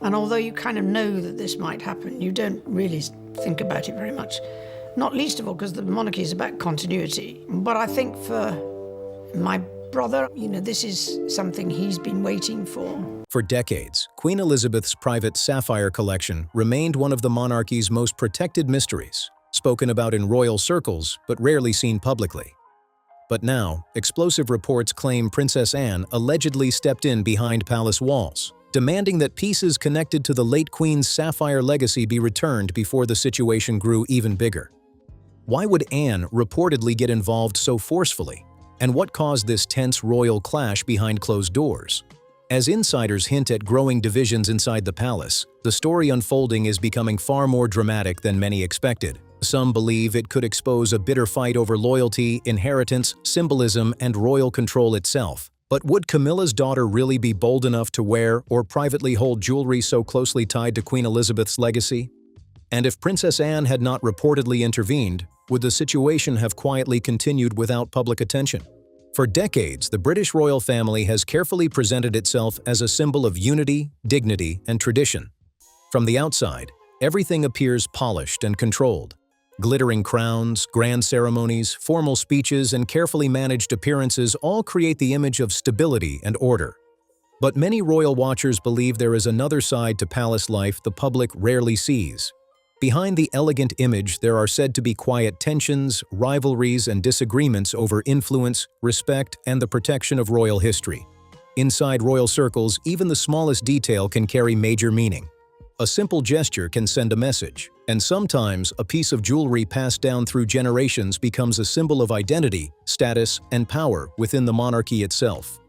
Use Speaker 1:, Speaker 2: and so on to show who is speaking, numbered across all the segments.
Speaker 1: And although you kind of know that this might happen, you don't really think about it very much. Not least of all because the monarchy is about continuity. But I think for my brother, this is something he's been waiting for.
Speaker 2: For decades, Queen Elizabeth's private Sapphire collection remained one of the monarchy's most protected mysteries, spoken about in royal circles but rarely seen publicly. But now, explosive reports claim Princess Anne allegedly stepped in behind palace walls, demanding that pieces connected to the late Queen's Sapphire legacy be returned before the situation grew even bigger. Why would Anne reportedly get involved so forcefully? And what caused this tense royal clash behind closed doors? As insiders hint at growing divisions inside the palace, the story unfolding is becoming far more dramatic than many expected. Some believe it could expose a bitter fight over loyalty, inheritance, symbolism, and royal control itself. But would Camilla's daughter really be bold enough to wear or privately hold jewelry so closely tied to Queen Elizabeth's legacy? And if Princess Anne had not reportedly intervened, would the situation have quietly continued without public attention? For decades, the British royal family has carefully presented itself as a symbol of unity, dignity, and tradition. From the outside, everything appears polished and controlled. Glittering crowns, grand ceremonies, formal speeches, and carefully managed appearances all create the image of stability and order. But many royal watchers believe there is another side to palace life the public rarely sees. Behind the elegant image, there are said to be quiet tensions, rivalries, and disagreements over influence, respect, and the protection of royal history. Inside royal circles, even the smallest detail can carry major meaning. A simple gesture can send a message, and sometimes a piece of jewelry passed down through generations becomes a symbol of identity, status, and power within the monarchy itself.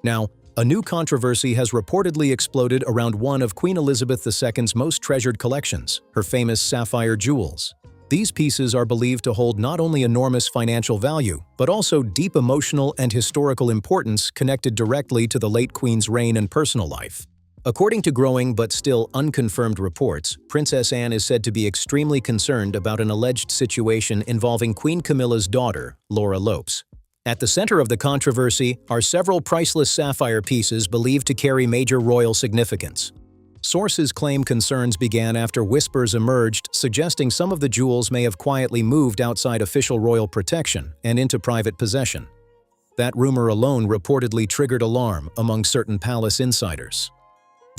Speaker 2: Now, a new controversy has reportedly exploded around one of Queen Elizabeth II's most treasured collections, her famous sapphire jewels. These pieces are believed to hold not only enormous financial value, but also deep emotional and historical importance connected directly to the late Queen's reign and personal life. According to growing but still unconfirmed reports, Princess Anne is said to be extremely concerned about an alleged situation involving Queen Camilla's daughter, Laura Lopes. At the center of the controversy are several priceless sapphire pieces believed to carry major royal significance. Sources claim concerns began after whispers emerged suggesting some of the jewels may have quietly moved outside official royal protection and into private possession. That rumor alone reportedly triggered alarm among certain palace insiders.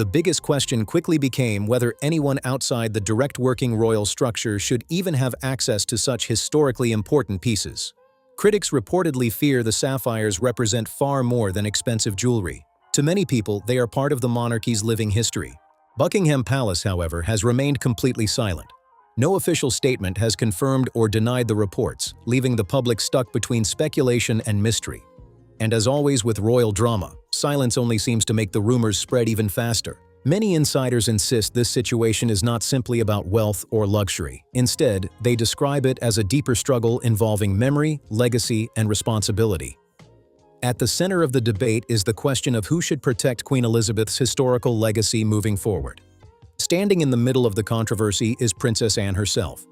Speaker 2: The biggest question quickly became whether anyone outside the direct working royal structure should even have access to such historically important pieces. Critics reportedly fear the sapphires represent far more than expensive jewelry. To many people, they are part of the monarchy's living history. Buckingham Palace, however, has remained completely silent. No official statement has confirmed or denied the reports, leaving the public stuck between speculation and mystery. And as always with royal drama, silence only seems to make the rumors spread even faster. Many insiders insist this situation is not simply about wealth or luxury. Instead, they describe it as a deeper struggle involving memory, legacy, and responsibility. At the center of the debate is the question of who should protect Queen Elizabeth's historical legacy moving forward. Standing in the middle of the controversy is Princess Anne herself.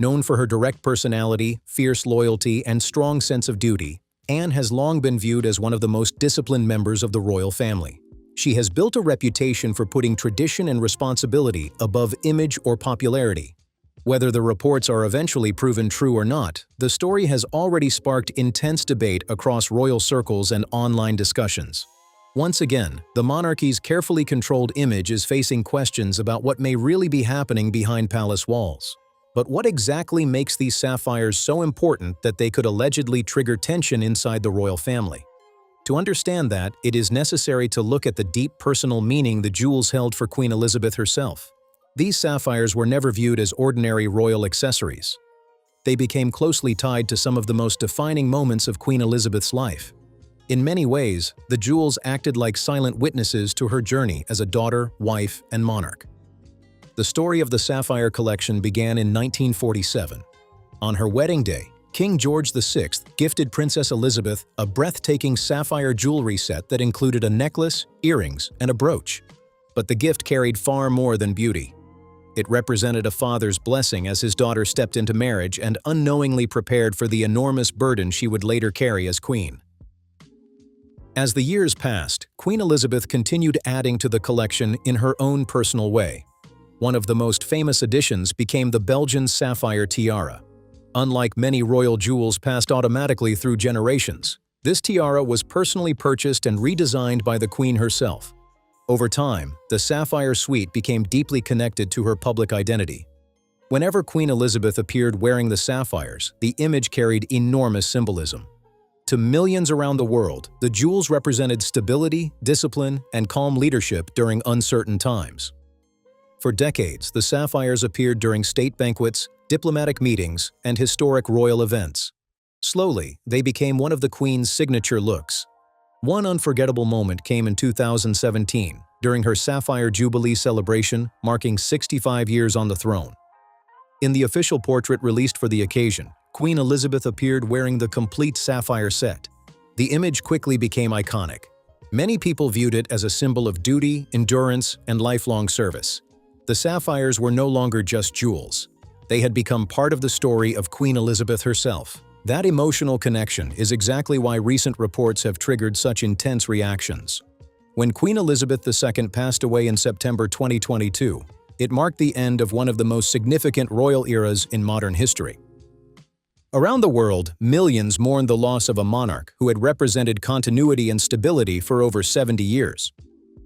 Speaker 2: Known for her direct personality, fierce loyalty, and strong sense of duty, Anne has long been viewed as one of the most disciplined members of the royal family. She has built a reputation for putting tradition and responsibility above image or popularity. Whether the reports are eventually proven true or not, the story has already sparked intense debate across royal circles and online discussions. Once again, the monarchy's carefully controlled image is facing questions about what may really be happening behind palace walls. But what exactly makes these sapphires so important that they could allegedly trigger tension inside the royal family? To understand that, it is necessary to look at the deep personal meaning the jewels held for Queen Elizabeth herself. These sapphires were never viewed as ordinary royal accessories. They became closely tied to some of the most defining moments of Queen Elizabeth's life. In many ways, the jewels acted like silent witnesses to her journey as a daughter, wife, and monarch. The story of the Sapphire collection began in 1947. On her wedding day, King George VI gifted Princess Elizabeth a breathtaking sapphire jewelry set that included a necklace, earrings, and a brooch. But the gift carried far more than beauty. It represented a father's blessing as his daughter stepped into marriage and unknowingly prepared for the enormous burden she would later carry as queen. As the years passed, Queen Elizabeth continued adding to the collection in her own personal way. One of the most famous additions became the Belgian Sapphire tiara. Unlike many royal jewels passed automatically through generations, this tiara was personally purchased and redesigned by the Queen herself. Over time, the Sapphire suite became deeply connected to her public identity. Whenever Queen Elizabeth appeared wearing the sapphires, the image carried enormous symbolism. To millions around the world, the jewels represented stability, discipline, and calm leadership during uncertain times. For decades, the sapphires appeared during state banquets, diplomatic meetings, and historic royal events. Slowly, they became one of the Queen's signature looks. One unforgettable moment came in 2017, during her Sapphire Jubilee celebration, marking 65 years on the throne. In the official portrait released for the occasion, Queen Elizabeth appeared wearing the complete sapphire set. The image quickly became iconic. Many people viewed it as a symbol of duty, endurance, and lifelong service. The sapphires were no longer just jewels. They had become part of the story of Queen Elizabeth herself. That emotional connection is exactly why recent reports have triggered such intense reactions. When Queen Elizabeth II passed away in September 2022, it marked the end of one of the most significant royal eras in modern history. Around the world, millions mourned the loss of a monarch who had represented continuity and stability for over 70 years.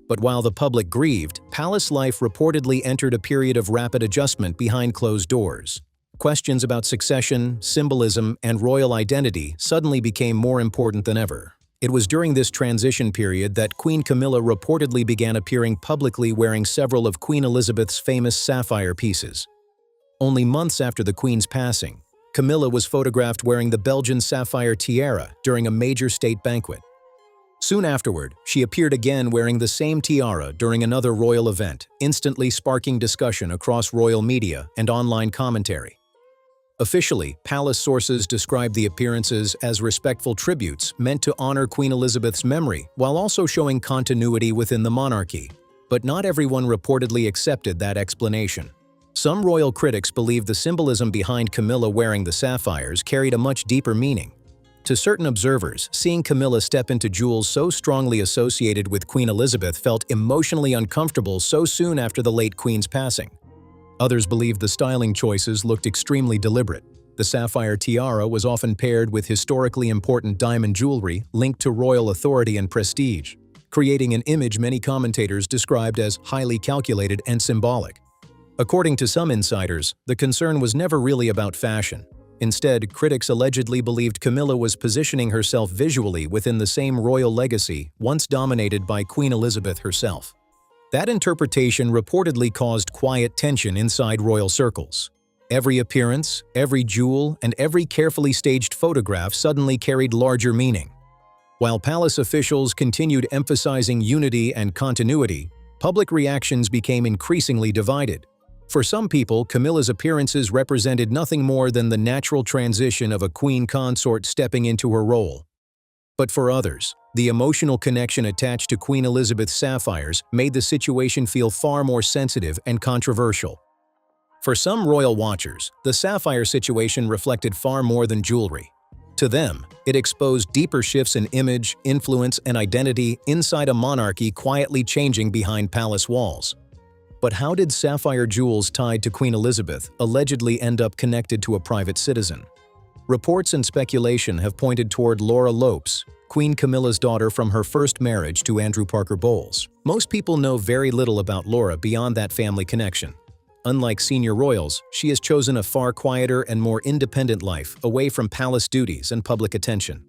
Speaker 2: But while the public grieved, palace life reportedly entered a period of rapid adjustment behind closed doors. Questions about succession, symbolism, and royal identity suddenly became more important than ever. It was during this transition period that Queen Camilla reportedly began appearing publicly wearing several of Queen Elizabeth's famous sapphire pieces. Only months after the Queen's passing, Camilla was photographed wearing the Belgian sapphire tiara during a major state banquet. Soon afterward, she appeared again wearing the same tiara during another royal event, instantly sparking discussion across royal media and online commentary. Officially, palace sources described the appearances as respectful tributes meant to honor Queen Elizabeth's memory while also showing continuity within the monarchy. But not everyone reportedly accepted that explanation. Some royal critics believed the symbolism behind Camilla wearing the sapphires carried a much deeper meaning. To certain observers, seeing Camilla step into jewels so strongly associated with Queen Elizabeth felt emotionally uncomfortable so soon after the late Queen's passing. Others believed the styling choices looked extremely deliberate. The sapphire tiara was often paired with historically important diamond jewelry linked to royal authority and prestige, creating an image many commentators described as highly calculated and symbolic. According to some insiders, the concern was never really about fashion. Instead, critics allegedly believed Camilla was positioning herself visually within the same royal legacy once dominated by Queen Elizabeth herself. That interpretation reportedly caused quiet tension inside royal circles. Every appearance, every jewel, and every carefully staged photograph suddenly carried larger meaning. While palace officials continued emphasizing unity and continuity, public reactions became increasingly divided. For some people, Camilla's appearances represented nothing more than the natural transition of a queen consort stepping into her role. But for others, the emotional connection attached to Queen Elizabeth's sapphires made the situation feel far more sensitive and controversial. For some royal watchers, the sapphire situation reflected far more than jewelry. To them, it exposed deeper shifts in image, influence, and identity inside a monarchy quietly changing behind palace walls. But how did sapphire jewels tied to Queen Elizabeth allegedly end up connected to a private citizen? Reports and speculation have pointed toward Laura Lopes, Queen Camilla's daughter from her first marriage to Andrew Parker Bowles. Most people know very little about Laura beyond that family connection. Unlike senior royals, she has chosen a far quieter and more independent life away from palace duties and public attention.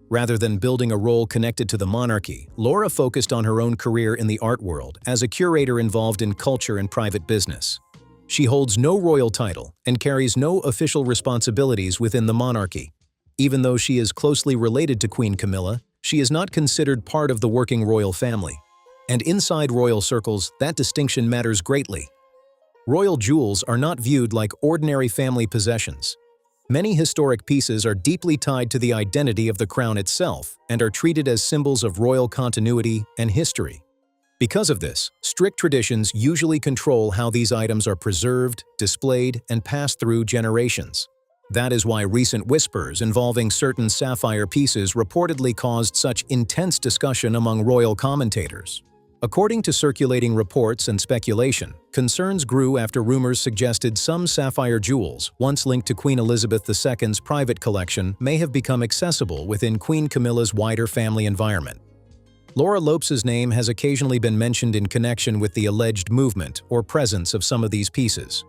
Speaker 2: Rather than building a role connected to the monarchy, Laura focused on her own career in the art world as a curator involved in culture and private business. She holds no royal title and carries no official responsibilities within the monarchy. Even though she is closely related to Queen Camilla, she is not considered part of the working royal family. And inside royal circles, that distinction matters greatly. Royal jewels are not viewed like ordinary family possessions. Many historic pieces are deeply tied to the identity of the crown itself and are treated as symbols of royal continuity and history. Because of this, strict traditions usually control how these items are preserved, displayed, and passed through generations. That is why recent whispers involving certain sapphire pieces reportedly caused such intense discussion among royal commentators. According to circulating reports and speculation, concerns grew after rumors suggested some sapphire jewels, once linked to Queen Elizabeth II's private collection, may have become accessible within Queen Camilla's wider family environment. Laura Lopes' name has occasionally been mentioned in connection with the alleged movement or presence of some of these pieces.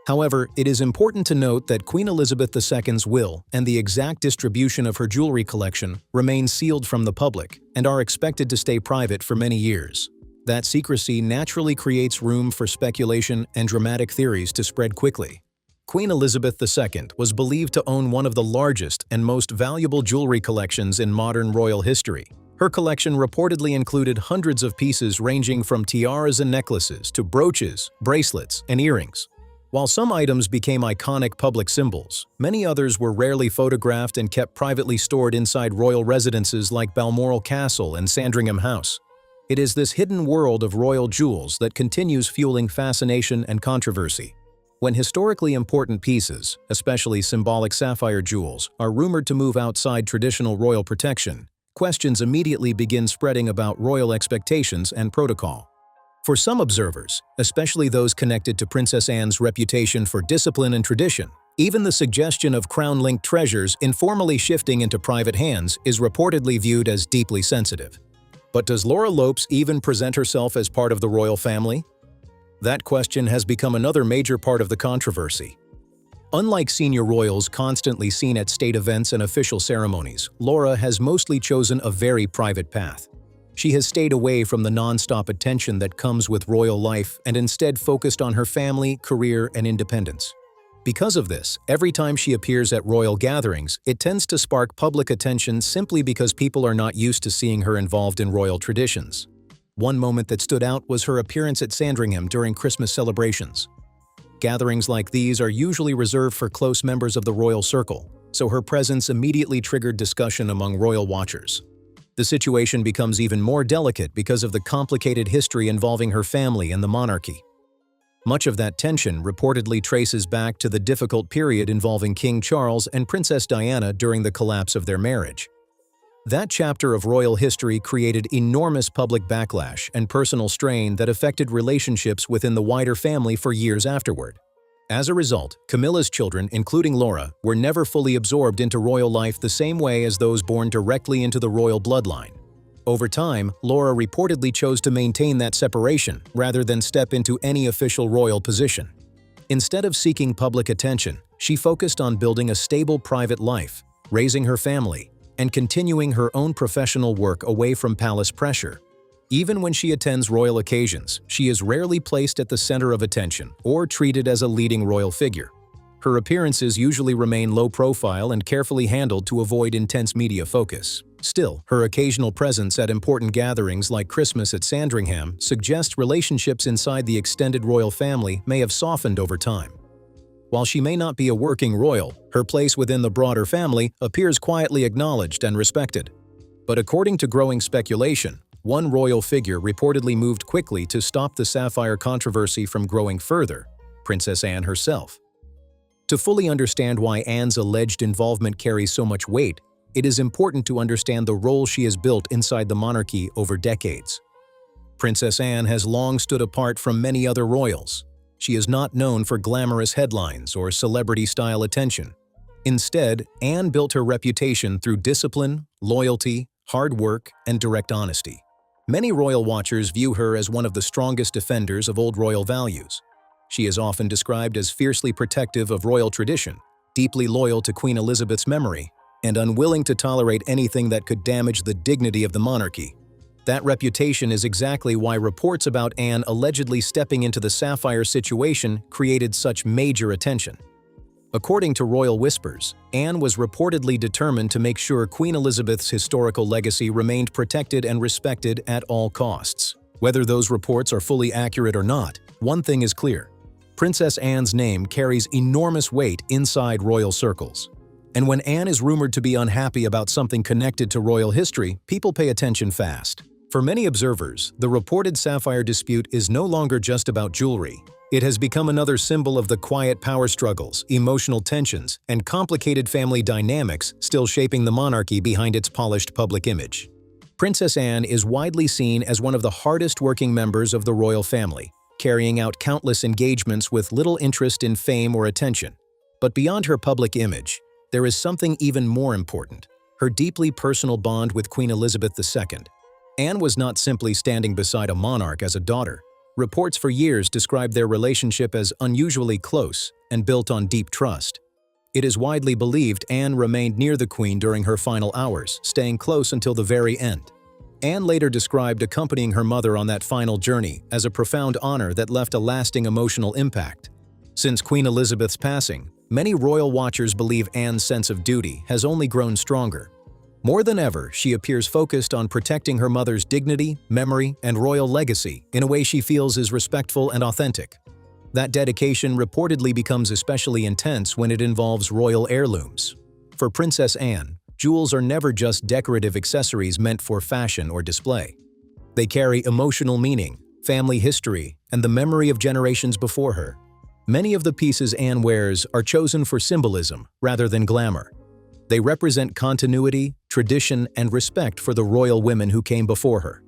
Speaker 2: However, it is important to note that Queen Elizabeth II's will and the exact distribution of her jewelry collection remain sealed from the public and are expected to stay private for many years. That secrecy naturally creates room for speculation and dramatic theories to spread quickly. Queen Elizabeth II was believed to own one of the largest and most valuable jewelry collections in modern royal history. Her collection reportedly included hundreds of pieces ranging from tiaras and necklaces to brooches, bracelets, and earrings. While some items became iconic public symbols, many others were rarely photographed and kept privately stored inside royal residences like Balmoral Castle and Sandringham House. It is this hidden world of royal jewels that continues fueling fascination and controversy. When historically important pieces, especially symbolic sapphire jewels, are rumored to move outside traditional royal protection, questions immediately begin spreading about royal expectations and protocol. For some observers, especially those connected to Princess Anne's reputation for discipline and tradition, even the suggestion of crown-linked treasures informally shifting into private hands is reportedly viewed as deeply sensitive. But does Laura Lopes even present herself as part of the royal family? That question has become another major part of the controversy. Unlike senior royals constantly seen at state events and official ceremonies, Laura has mostly chosen a very private path. She has stayed away from the non-stop attention that comes with royal life and instead focused on her family, career, and independence. Because of this, every time she appears at royal gatherings, it tends to spark public attention simply because people are not used to seeing her involved in royal traditions. One moment that stood out was her appearance at Sandringham during Christmas celebrations. Gatherings like these are usually reserved for close members of the royal circle, so her presence immediately triggered discussion among royal watchers. The situation becomes even more delicate because of the complicated history involving her family and the monarchy. Much of that tension reportedly traces back to the difficult period involving King Charles and Princess Diana during the collapse of their marriage. That chapter of royal history created enormous public backlash and personal strain that affected relationships within the wider family for years afterward. As a result, Camilla's children, including Laura, were never fully absorbed into royal life the same way as those born directly into the royal bloodline. Over time, Laura reportedly chose to maintain that separation rather than step into any official royal position. Instead of seeking public attention, she focused on building a stable private life, raising her family, and continuing her own professional work away from palace pressure. Even when she attends royal occasions, she is rarely placed at the center of attention or treated as a leading royal figure. Her appearances usually remain low profile and carefully handled to avoid intense media focus. Still, her occasional presence at important gatherings like Christmas at Sandringham suggests relationships inside the extended royal family may have softened over time. While she may not be a working royal, her place within the broader family appears quietly acknowledged and respected. But according to growing speculation, one royal figure reportedly moved quickly to stop the sapphire controversy from growing further: Princess Anne herself. To fully understand why Anne's alleged involvement carries so much weight, it is important to understand the role she has built inside the monarchy over decades. Princess Anne has long stood apart from many other royals. She is not known for glamorous headlines or celebrity-style attention. Instead, Anne built her reputation through discipline, loyalty, hard work, and direct honesty. Many royal watchers view her as one of the strongest defenders of old royal values. She is often described as fiercely protective of royal tradition, deeply loyal to Queen Elizabeth's memory, and unwilling to tolerate anything that could damage the dignity of the monarchy. That reputation is exactly why reports about Anne allegedly stepping into the Sapphire situation created such major attention. According to royal whispers, Anne was reportedly determined to make sure Queen Elizabeth's historical legacy remained protected and respected at all costs. Whether those reports are fully accurate or not, one thing is clear: Princess Anne's name carries enormous weight inside royal circles. And when Anne is rumored to be unhappy about something connected to royal history, people pay attention fast. For many observers, the reported sapphire dispute is no longer just about jewelry. It has become another symbol of the quiet power struggles, emotional tensions, and complicated family dynamics still shaping the monarchy behind its polished public image. Princess Anne is widely seen as one of the hardest-working members of the royal family, carrying out countless engagements with little interest in fame or attention. But beyond her public image, there is something even more important: her deeply personal bond with Queen Elizabeth II. Anne was not simply standing beside a monarch as a daughter. Reports for years described their relationship as unusually close and built on deep trust. It is widely believed Anne remained near the Queen during her final hours, staying close until the very end. Anne later described accompanying her mother on that final journey as a profound honor that left a lasting emotional impact. Since Queen Elizabeth's passing, many royal watchers believe Anne's sense of duty has only grown stronger. More than ever, she appears focused on protecting her mother's dignity, memory, and royal legacy in a way she feels is respectful and authentic. That dedication reportedly becomes especially intense when it involves royal heirlooms. For Princess Anne, jewels are never just decorative accessories meant for fashion or display. They carry emotional meaning, family history, and the memory of generations before her. Many of the pieces Anne wears are chosen for symbolism rather than glamour. They represent continuity, tradition, and respect for the royal women who came before her.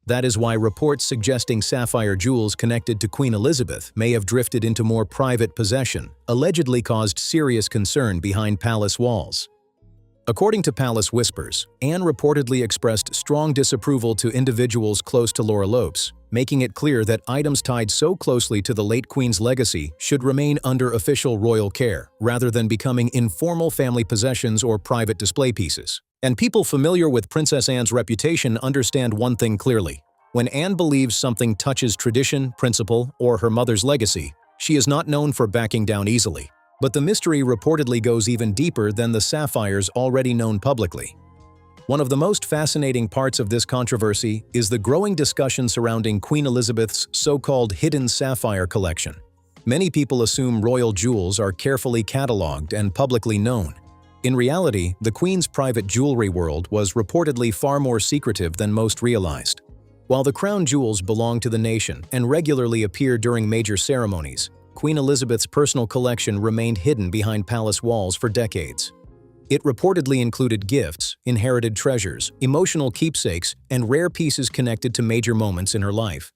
Speaker 2: That is why reports suggesting sapphire jewels connected to Queen Elizabeth may have drifted into more private possession, allegedly caused serious concern behind palace walls. According to Palace Whispers, Anne reportedly expressed strong disapproval to individuals close to Laura Lopes, making it clear that items tied so closely to the late Queen's legacy should remain under official royal care, rather than becoming informal family possessions or private display pieces. And people familiar with Princess Anne's reputation understand one thing clearly: when Anne believes something touches tradition, principle, or her mother's legacy, she is not known for backing down easily. But the mystery reportedly goes even deeper than the sapphires already known publicly. One of the most fascinating parts of this controversy is the growing discussion surrounding Queen Elizabeth's so-called hidden sapphire collection. Many people assume royal jewels are carefully catalogued and publicly known. In reality, the Queen's private jewelry world was reportedly far more secretive than most realized. While the crown jewels belong to the nation and regularly appear during major ceremonies, Queen Elizabeth's personal collection remained hidden behind palace walls for decades. It reportedly included gifts, inherited treasures, emotional keepsakes, and rare pieces connected to major moments in her life.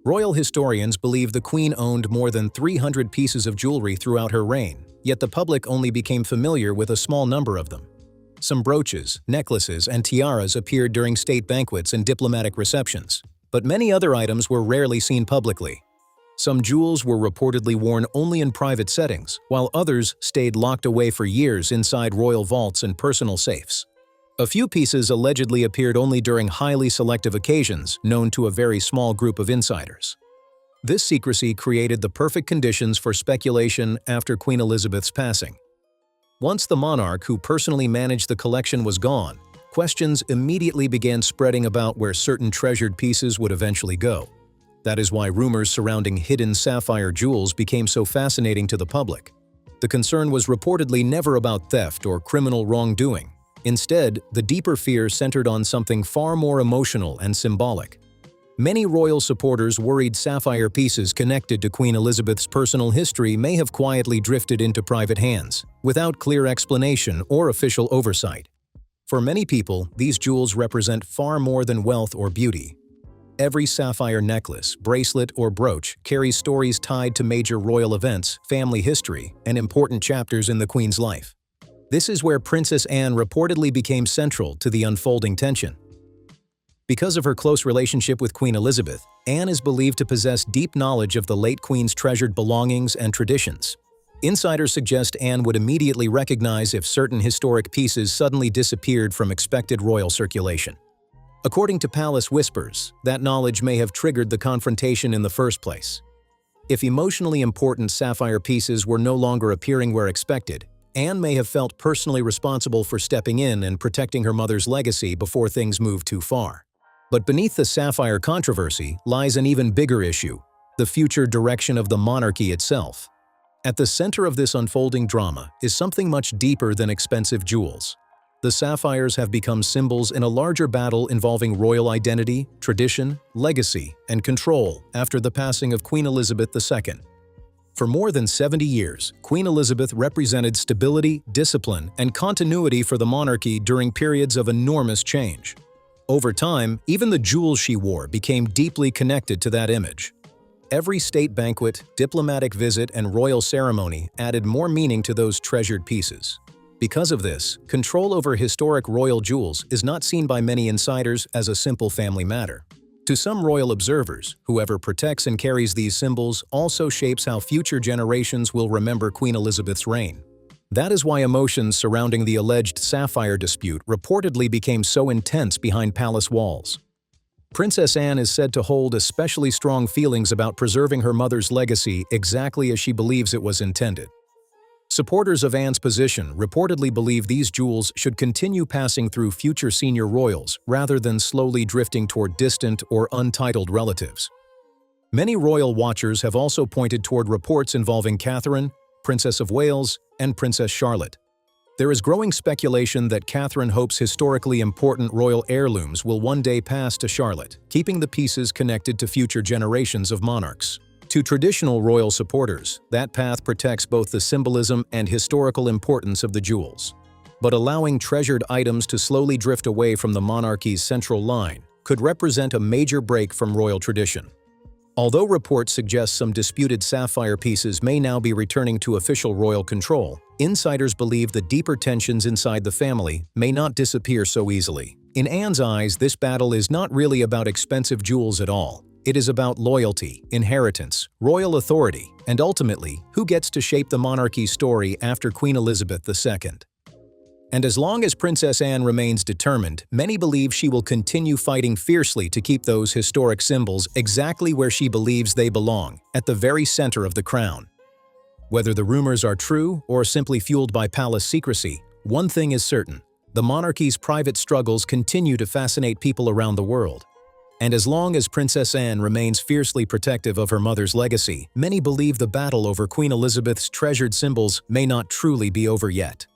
Speaker 2: Royal historians believe the Queen owned more than 300 pieces of jewelry throughout her reign, yet the public only became familiar with a small number of them. Some brooches, necklaces, and tiaras appeared during state banquets and diplomatic receptions, but many other items were rarely seen publicly. Some jewels were reportedly worn only in private settings, while others stayed locked away for years inside royal vaults and personal safes. A few pieces allegedly appeared only during highly selective occasions known to a very small group of insiders. This secrecy created the perfect conditions for speculation after Queen Elizabeth's passing. Once the monarch who personally managed the collection was gone, questions immediately began spreading about where certain treasured pieces would eventually go. That is why rumors surrounding hidden sapphire jewels became so fascinating to the public. The concern was reportedly never about theft or criminal wrongdoing. Instead, the deeper fear centered on something far more emotional and symbolic. Many royal supporters worried sapphire pieces connected to Queen Elizabeth's personal history may have quietly drifted into private hands, without clear explanation or official oversight. For many people, these jewels represent far more than wealth or beauty. Every sapphire necklace, bracelet, or brooch carries stories tied to major royal events, family history, and important chapters in the Queen's life. This is where Princess Anne reportedly became central to the unfolding tension. Because of her close relationship with Queen Elizabeth, Anne is believed to possess deep knowledge of the late Queen's treasured belongings and traditions. Insiders suggest Anne would immediately recognize if certain historic pieces suddenly disappeared from expected royal circulation. According to Palace Whispers, that knowledge may have triggered the confrontation in the first place. If emotionally important sapphire pieces were no longer appearing where expected, Anne may have felt personally responsible for stepping in and protecting her mother's legacy before things moved too far. But beneath the sapphire controversy lies an even bigger issue: the future direction of the monarchy itself. At the center of this unfolding drama is something much deeper than expensive jewels: the sapphires have become symbols in a larger battle involving royal identity, tradition, legacy, and control after the passing of Queen Elizabeth II. For more than 70 years, Queen Elizabeth represented stability, discipline, and continuity for the monarchy during periods of enormous change. Over time, even the jewels she wore became deeply connected to that image. Every state banquet, diplomatic visit, and royal ceremony added more meaning to those treasured pieces. Because of this, control over historic royal jewels is not seen by many insiders as a simple family matter. To some royal observers, whoever protects and carries these symbols also shapes how future generations will remember Queen Elizabeth's reign. That is why emotions surrounding the alleged Sapphire dispute reportedly became so intense behind palace walls. Princess Anne is said to hold especially strong feelings about preserving her mother's legacy exactly as she believes it was intended. Supporters of Anne's position reportedly believe these jewels should continue passing through future senior royals rather than slowly drifting toward distant or untitled relatives. Many royal watchers have also pointed toward reports involving Catherine, Princess of Wales, and Princess Charlotte. There is growing speculation that Catherine hopes historically important royal heirlooms will one day pass to Charlotte, keeping the pieces connected to future generations of monarchs. To traditional royal supporters, that path protects both the symbolism and historical importance of the jewels. But allowing treasured items to slowly drift away from the monarchy's central line could represent a major break from royal tradition. Although reports suggest some disputed sapphire pieces may now be returning to official royal control, insiders believe the deeper tensions inside the family may not disappear so easily. In Anne's eyes, this battle is not really about expensive jewels at all. It is about loyalty, inheritance, royal authority, and ultimately, who gets to shape the monarchy's story after Queen Elizabeth II. And as long as Princess Anne remains determined, many believe she will continue fighting fiercely to keep those historic symbols exactly where she believes they belong, at the very center of the crown. Whether the rumors are true or simply fueled by palace secrecy, one thing is certain: the monarchy's private struggles continue to fascinate people around the world. And as long as Princess Anne remains fiercely protective of her mother's legacy, many believe the battle over Queen Elizabeth's treasured symbols may not truly be over yet.